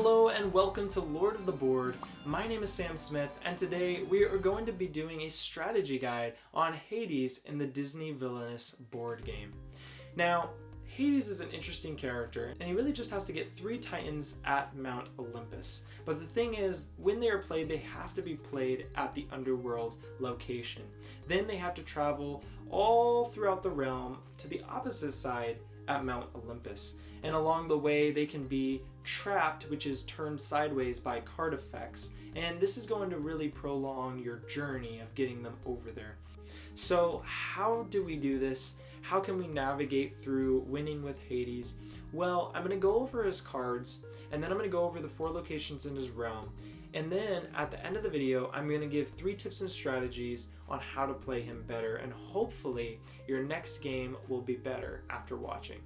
Hello and welcome to Lord of the Board. My name is Sam Smith and today we are going to be doing a strategy guide on Hades in the Disney Villainous board game. Now, Hades is an interesting character and he really just has to get 3 titans at Mount Olympus. But the thing is, when they are played, they have to be played at the Underworld location. Then they have to travel all throughout the realm to the opposite side at Mount Olympus. And along the way they can be trapped, which is turned sideways by card effects, and this is going to really prolong your journey of getting them over there. So how do we do this? How can we navigate through winning with Hades? Well, I'm going to go over his cards, and then I'm going to go over the 4 locations in his realm, and then at the end of the video I'm going to give 3 tips and strategies on how to play him better, and hopefully your next game will be better after watching.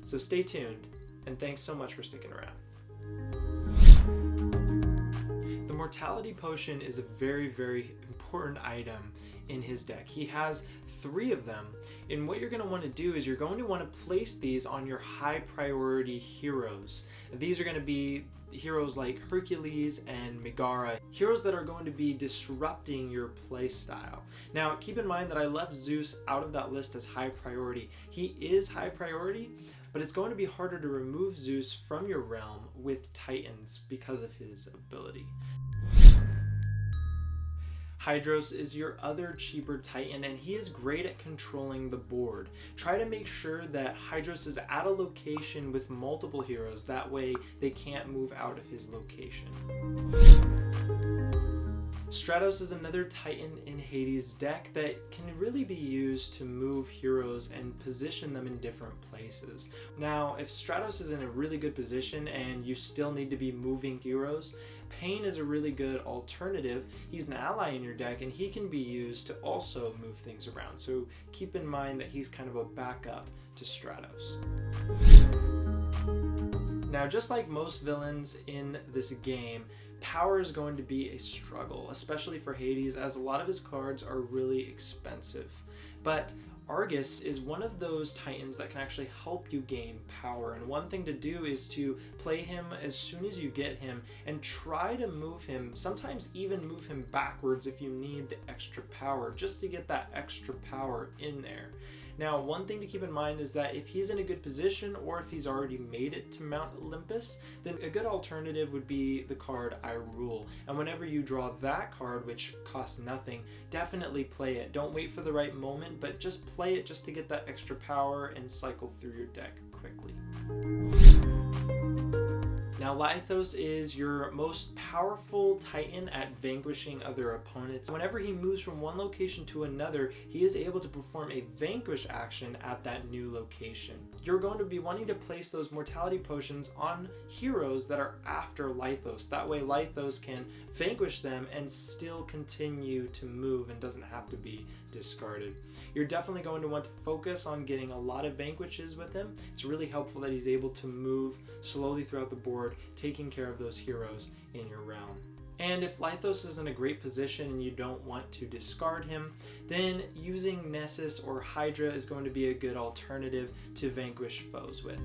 So stay tuned, and thanks so much for sticking around. The Mortality Potion is a very, very important item in his deck. He has 3 of them, and what you're going to want to do is you're going to want to place these on your high priority heroes. These are going to be heroes like Hercules and Megara, heroes that are going to be disrupting your playstyle. Now, keep in mind that I left Zeus out of that list as high priority. He is high priority, but it's going to be harder to remove Zeus from your realm with Titans because of his ability. Pyros is your other cheaper Titan, and he is great at controlling the board. Try to make sure that Pyros is at a location with multiple heroes, that way they can't move out of his location. Stratos is another Titan in Hades' deck that can really be used to move heroes and position them in different places. Now, if Stratos is in a really good position and you still need to be moving heroes, Pain is a really good alternative. He's an ally in your deck and he can be used to also move things around. So keep in mind that he's kind of a backup to Stratos. Now, just like most villains in this game, power is going to be a struggle, especially for Hades, as a lot of his cards are really expensive. But Argus is one of those titans that can actually help you gain power, and one thing to do is to play him as soon as you get him and try to move him, sometimes even move him backwards if you need the extra power, just to get that extra power in there. Now, one thing to keep in mind is that if he's in a good position or if he's already made it to Mount Olympus, then a good alternative would be the card I Rule. And whenever you draw that card, which costs nothing, definitely play it. Don't wait for the right moment, but just play it just to get that extra power and cycle through your deck quickly. Now, Lithos is your most powerful Titan at vanquishing other opponents. Whenever he moves from one location to another, he is able to perform a vanquish action at that new location. You're going to be wanting to place those Mortality Potions on heroes that are after Lithos. That way Lithos can vanquish them and still continue to move and doesn't have to be discarded. You're definitely going to want to focus on getting a lot of vanquishes with him. It's really helpful that he's able to move slowly throughout the board, taking care of those heroes in your realm. And if Lithos is in a great position and you don't want to discard him, then using Nessus or Hydra is going to be a good alternative to vanquish foes with.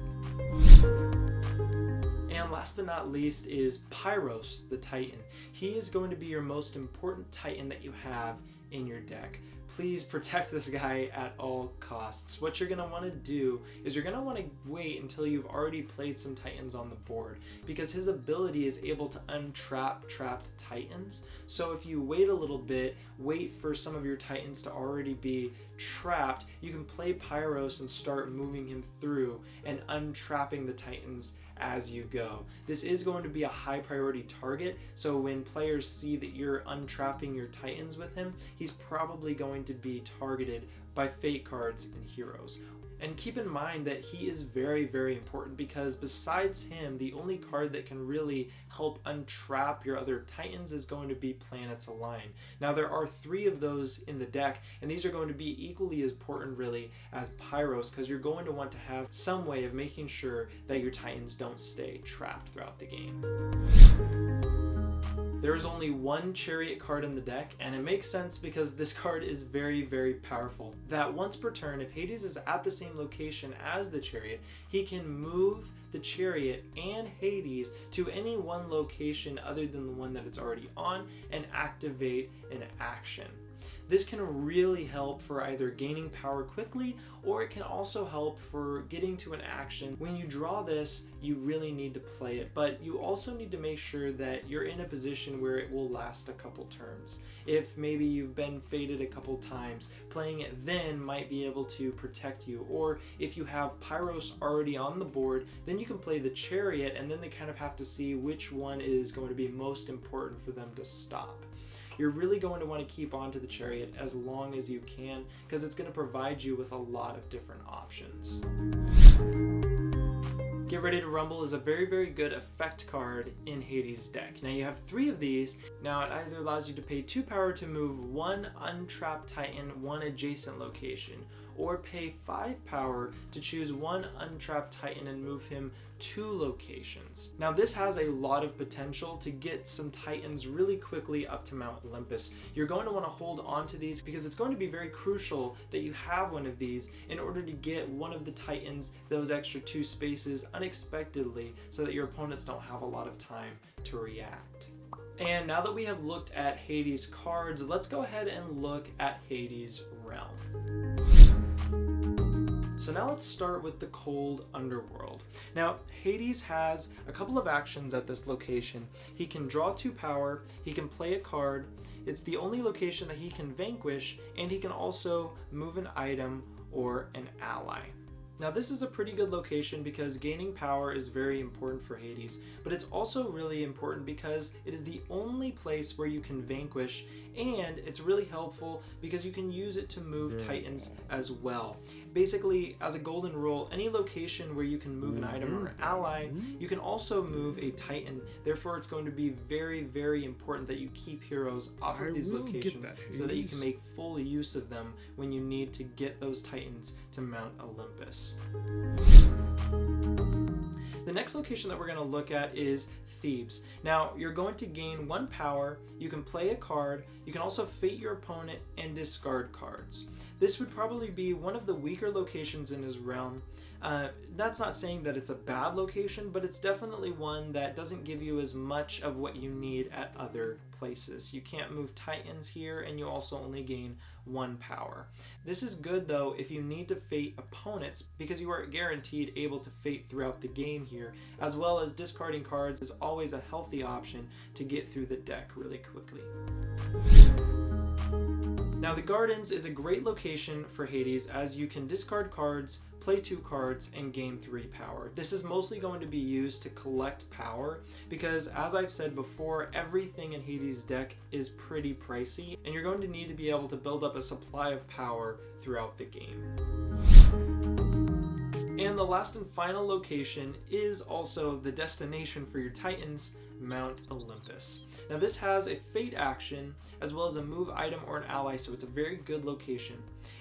And last but not least is Pyros, the Titan. He is going to be your most important Titan that you have in your deck. Please protect this guy at all costs. What you're going to want to do is you're going to want to wait until you've already played some Titans on the board, because his ability is able to untrap trapped Titans. So if you wait a little bit, wait for some of your Titans to already be trapped, you can play Pyros and start moving him through and untrapping the Titans as you go. This is going to be a high priority target, so when players see that you're untrapping your Titans with him, he's probably going to be targeted by fate cards and heroes. And keep in mind that he is very, very important, because besides him, the only card that can really help untrap your other Titans is going to be Planets Align. Now, there are 3 of those in the deck, and these are going to be equally as important really as Pyros, because you're going to want to have some way of making sure that your Titans don't stay trapped throughout the game. There is only one Chariot card in the deck, and it makes sense because this card is very, very powerful. That once per turn, if Hades is at the same location as the Chariot, he can move the Chariot and Hades to any one location other than the one that it's already on and activate an action. This can really help for either gaining power quickly, or it can also help for getting to an action. When you draw this, you really need to play it, but you also need to make sure that you're in a position where it will last a couple turns. If maybe you've been fated a couple times, playing it then might be able to protect you, or if you have Pyros already on the board, then you can play the Chariot, and then they kind of have to see which one is going to be most important for them to stop. You're really going to want to keep on to the Chariot as long as you can, because it's going to provide you with a lot of different options. Get Ready to Rumble is a very, very good effect card in Hades' deck. Now you have 3 of these. Now it either allows you to pay 2 power to move 1 untrapped Titan 1 adjacent location, or pay 5 power to choose 1 untrapped Titan and move him 2 locations. Now this has a lot of potential to get some Titans really quickly up to Mount Olympus. You're going to want to hold on to these because it's going to be very crucial that you have one of these in order to get one of the Titans those extra 2 spaces unexpectedly, so that your opponents don't have a lot of time to react. And now that we have looked at Hades cards, let's go ahead and look at Hades Realm. So now let's start with the cold Underworld. Now Hades has a couple of actions at this location. He can draw 2 power, he can play a card, it's the only location that he can vanquish, and he can also move an item or an ally. Now this is a pretty good location because gaining power is very important for Hades, but it's also really important because it is the only place where you can vanquish, and it's really helpful because you can use it to move Titans as well. Basically, as a golden rule, any location where you can move an item or an ally, you can also move a Titan. Therefore, it's going to be very, very important that you keep heroes off of these locations so that you can make full use of them when you need to get those Titans to Mount Olympus. The next location that we're going to look at is Thebes. Now, you're going to gain 1 power, you can play a card, you can also fate your opponent and discard cards. This would probably be one of the weaker locations in his realm. That's not saying that it's a bad location, but it's definitely one that doesn't give you as much of what you need at other places. You can't move Titans here, and you also only gain 1 power. This is good though if you need to fate opponents, because you are guaranteed able to fate throughout the game here, as well as discarding cards is always a healthy option to get through the deck really quickly. Now the Gardens is a great location for Hades, as you can discard cards, play 2 cards, and gain 3 power. This is mostly going to be used to collect power because, as I've said before, everything in Hades' deck is pretty pricey, and you're going to need to be able to build up a supply of power throughout the game. And the last and final location is also the destination for your Titans, Mount Olympus. Now this has a fate action as well as a move item or an ally, so it's a very good location.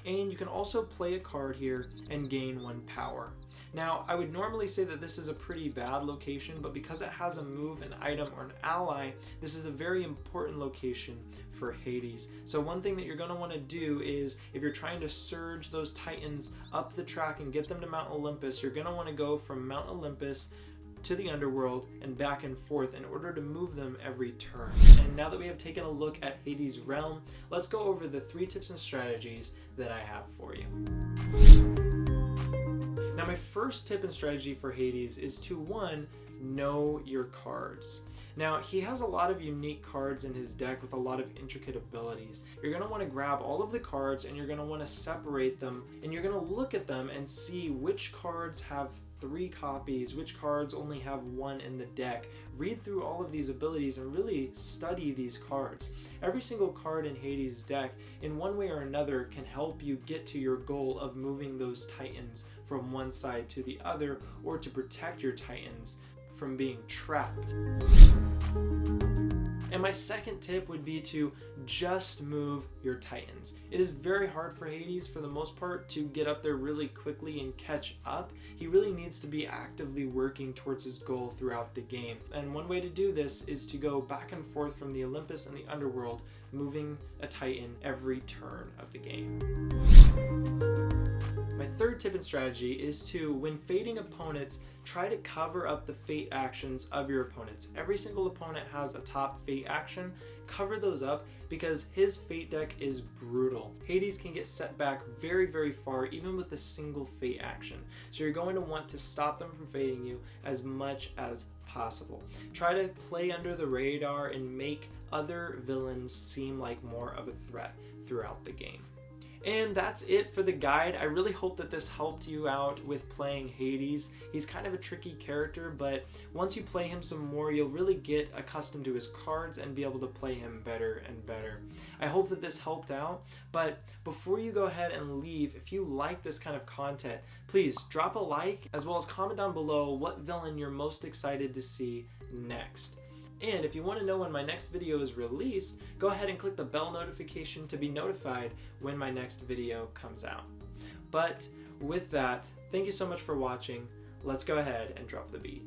And you can also play a card here and gain 1 power. Now I would normally say that this is a pretty bad location, but because it has a move, an item, or an ally, this is a very important location for Hades. So one thing that you're going to want to do is, if you're trying to surge those Titans up the track and get them to Mount Olympus, you're going to want to go from Mount Olympus to the Underworld and back and forth in order to move them every turn. And now that we have taken a look at Hades' Realm, let's go over the 3 tips and strategies that I have for you. Now my first tip and strategy for Hades is to 1, know your cards. Now he has a lot of unique cards in his deck with a lot of intricate abilities. You're going to want to grab all of the cards and you're going to want to separate them, and you're going to look at them and see which cards have 3 copies, which cards only have 1 in the deck. Read through all of these abilities and really study these cards. Every single card in Hades' deck, in one way or another, can help you get to your goal of moving those Titans from one side to the other, or to protect your Titans from being trapped. And my second tip would be to just move your Titans. It is very hard for Hades, for the most part, to get up there really quickly and catch up. He really needs to be actively working towards his goal throughout the game. And one way to do this is to go back and forth from the Olympus and the Underworld, moving a Titan every turn of the game. My third tip and strategy is to, when fading opponents, try to cover up the fate actions of your opponents. Every single opponent has a top fate action. Cover those up because his fate deck is brutal. Hades can get set back very, very far even with a single fate action. So you're going to want to stop them from fading you as much as possible. Try to play under the radar and make other villains seem like more of a threat throughout the game. And that's it for the guide. I really hope that this helped you out with playing Hades. He's kind of a tricky character, but once you play him some more, you'll really get accustomed to his cards and be able to play him better and better. I hope that this helped out, but before you go ahead and leave, if you like this kind of content, please drop a like, as well as comment down below what villain you're most excited to see next. And if you want to know when my next video is released, go ahead and click the bell notification to be notified when my next video comes out. But with that, thank you so much for watching. Let's go ahead and drop the beat.